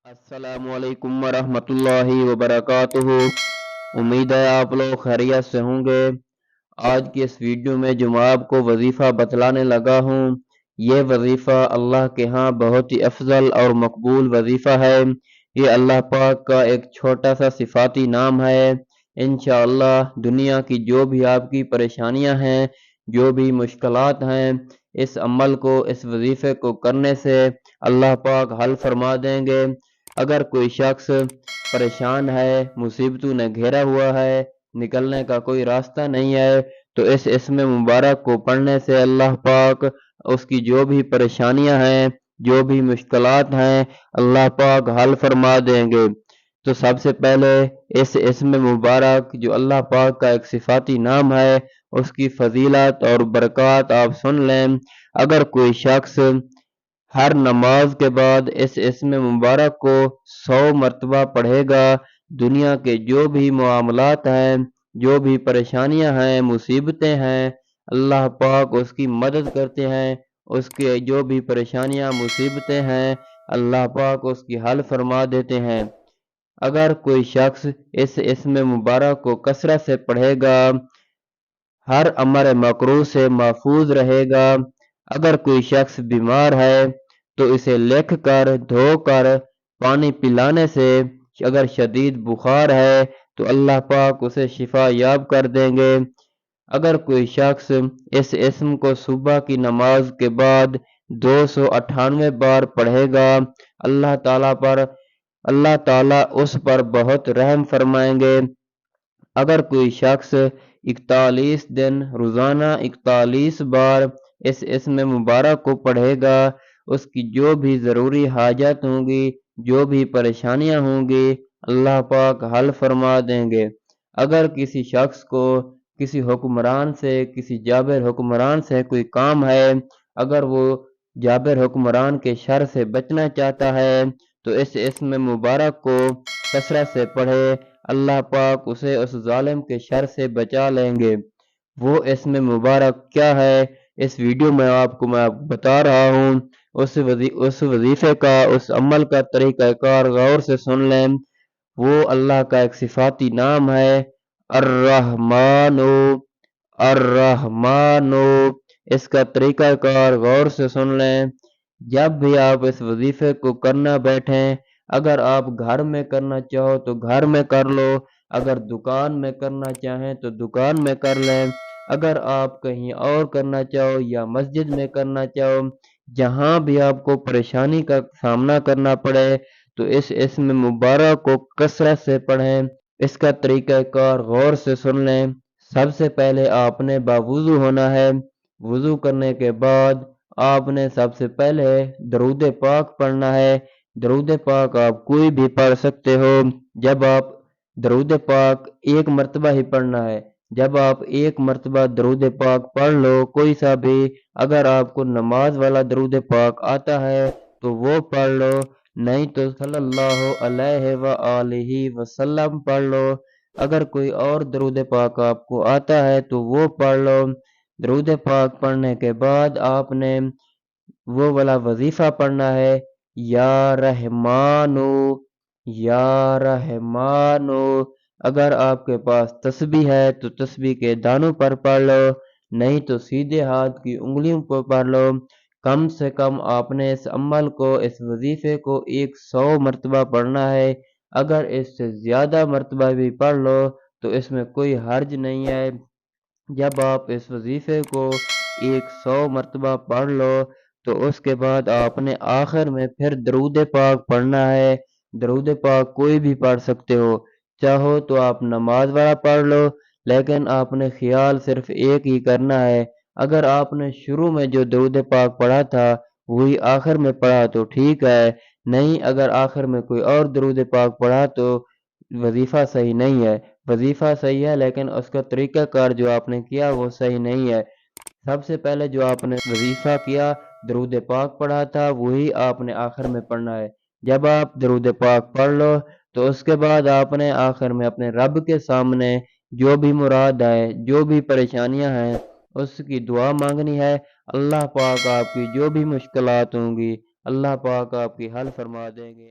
السلام علیکم ورحمۃ اللہ وبرکاتہ۔ امید ہے آپ لوگ خیریت سے ہوں گے۔ آج کی اس ویڈیو میں جو میں آپ کو وظیفہ بتلانے لگا ہوں، یہ وظیفہ اللہ کے ہاں بہت ہی افضل اور مقبول وظیفہ ہے۔ یہ اللہ پاک کا ایک چھوٹا سا صفاتی نام ہے۔ انشاءاللہ دنیا کی جو بھی آپ کی پریشانیاں ہیں، جو بھی مشکلات ہیں، اس عمل کو، اس وظیفے کو کرنے سے اللہ پاک حل فرما دیں گے۔ اگر کوئی شخص پریشان ہے، مصیبتوں نے گھیرا ہوا ہے، نکلنے کا کوئی راستہ نہیں ہے، تو اس اسم مبارک کو پڑھنے سے اللہ پاک اس کی جو بھی پریشانیاں ہیں، جو بھی مشکلات ہیں، اللہ پاک حل فرما دیں گے۔ تو سب سے پہلے اس اسم مبارک جو اللہ پاک کا ایک صفاتی نام ہے، اس کی فضیلت اور برکات آپ سن لیں۔ اگر کوئی شخص ہر نماز کے بعد اس اسم مبارک کو 100 مرتبہ پڑھے گا، دنیا کے جو بھی معاملات ہیں، جو بھی پریشانیاں ہیں، مصیبتیں ہیں، اللہ پاک اس کی مدد کرتے ہیں۔ اس کے جو بھی پریشانیاں، مصیبتیں ہیں، اللہ پاک اس کی حل فرما دیتے ہیں۔ اگر کوئی شخص اس اسم مبارک کو کثرت سے پڑھے گا، ہر امر مکروہ سے محفوظ رہے گا۔ اگر کوئی شخص بیمار ہے تو اسے لکھ کر، دھو کر، پانی پلانے سے، اگر شدید بخار ہے تو اللہ پاک اسے شفا یاب کر دیں گے۔ اگر کوئی شخص اس اسم کو صبح کی نماز کے بعد 298 بار پڑھے گا، اللہ تعالیٰ اس پر بہت رحم فرمائیں گے۔ اگر کوئی شخص 41 دن روزانہ 41 بار اس اسم مبارک کو پڑھے گا، اس کی جو بھی ضروری حاجت ہوں گی، جو بھی پریشانیاں ہوں گی، اللہ پاک حل فرما دیں گے۔ اگر کسی شخص کو کسی حکمران سے، کسی جابر حکمران سے کوئی کام ہے، اگر وہ جابر حکمران کے شر سے بچنا چاہتا ہے تو اس اسم مبارک کو کثرت سے پڑھے، اللہ پاک اسے اس ظالم کے شر سے بچا لیں گے۔ وہ اسم مبارک کیا ہے، اس ویڈیو میں آپ کو میں بتا رہا ہوں۔ اس وظیفے کا، اس عمل کا طریقہ کار غور سے سن لیں۔ وہ اللہ کا ایک صفاتی نام ہے، الرحمن۔ الرحمن، اس کا طریقہ کار غور سے سن لیں۔ جب بھی آپ اس وظیفے کو کرنا بیٹھیں، اگر آپ گھر میں کرنا چاہو تو گھر میں کر لو، اگر دکان میں کرنا چاہیں تو دکان میں کر لیں، اگر آپ کہیں اور کرنا چاہو یا مسجد میں کرنا چاہو، جہاں بھی آپ کو پریشانی کا سامنا کرنا پڑے تو اس اسم مبارک کو کثرت سے پڑھیں۔ اس کا طریقہ کار غور سے سن لیں۔ سب سے پہلے آپ نے باوضو ہونا ہے۔ وضو کرنے کے بعد آپ نے سب سے پہلے درود پاک پڑھنا ہے۔ درود پاک آپ کوئی بھی پڑھ سکتے ہو۔ جب آپ درود پاک ایک مرتبہ ہی پڑھنا ہے۔ جب آپ ایک مرتبہ درود پاک پڑھ لو، کوئی سا بھی، اگر آپ کو نماز والا درود پاک آتا ہے تو وہ پڑھ لو، نہیں تو صلی اللہ علیہ وآلہ وسلم پڑھ لو۔ اگر کوئی اور درود پاک آپ کو آتا ہے تو وہ پڑھ لو۔ درود پاک پڑھنے کے بعد آپ نے وہ والا وظیفہ پڑھنا ہے، یا رحمانو، یا رحمانو۔ اگر آپ کے پاس تسبیح ہے تو تسبیح کے دانوں پر پڑھ لو، نہیں تو سیدھے ہاتھ کی انگلیوں پر پڑھ لو۔ کم سے کم آپ نے اس عمل کو، اس وظیفے کو 100 مرتبہ پڑھنا ہے۔ اگر اس سے زیادہ مرتبہ بھی پڑھ لو تو اس میں کوئی حرج نہیں ہے۔ جب آپ اس وظیفے کو 100 مرتبہ پڑھ لو تو اس کے بعد آپ نے آخر میں پھر درود پاک پڑھنا ہے۔ درود پاک کوئی بھی پڑھ سکتے ہو، چاہو تو آپ نماز والا پڑھ لو، لیکن آپ نے خیال صرف ایک ہی کرنا ہے۔ اگر آپ نے شروع میں جو درود پاک پڑھا تھا وہی آخر میں پڑھا تو ٹھیک ہے، نہیں اگر آخر میں کوئی اور درود پاک پڑھا تو وظیفہ صحیح نہیں ہے۔ وظیفہ صحیح ہے لیکن اس کا طریقہ کار جو آپ نے کیا وہ صحیح نہیں ہے۔ سب سے پہلے جو آپ نے وظیفہ کیا، درود پاک پڑھا تھا، وہی آپ نے آخر میں پڑھنا ہے۔ جب آپ درود پاک پڑھ لو تو اس کے بعد آپ نے آخر میں اپنے رب کے سامنے جو بھی مراد ہے، جو بھی پریشانیاں ہیں، اس کی دعا مانگنی ہے۔ اللہ پاک آپ کی جو بھی مشکلات ہوں گی، اللہ پاک آپ کی حل فرما دیں گے۔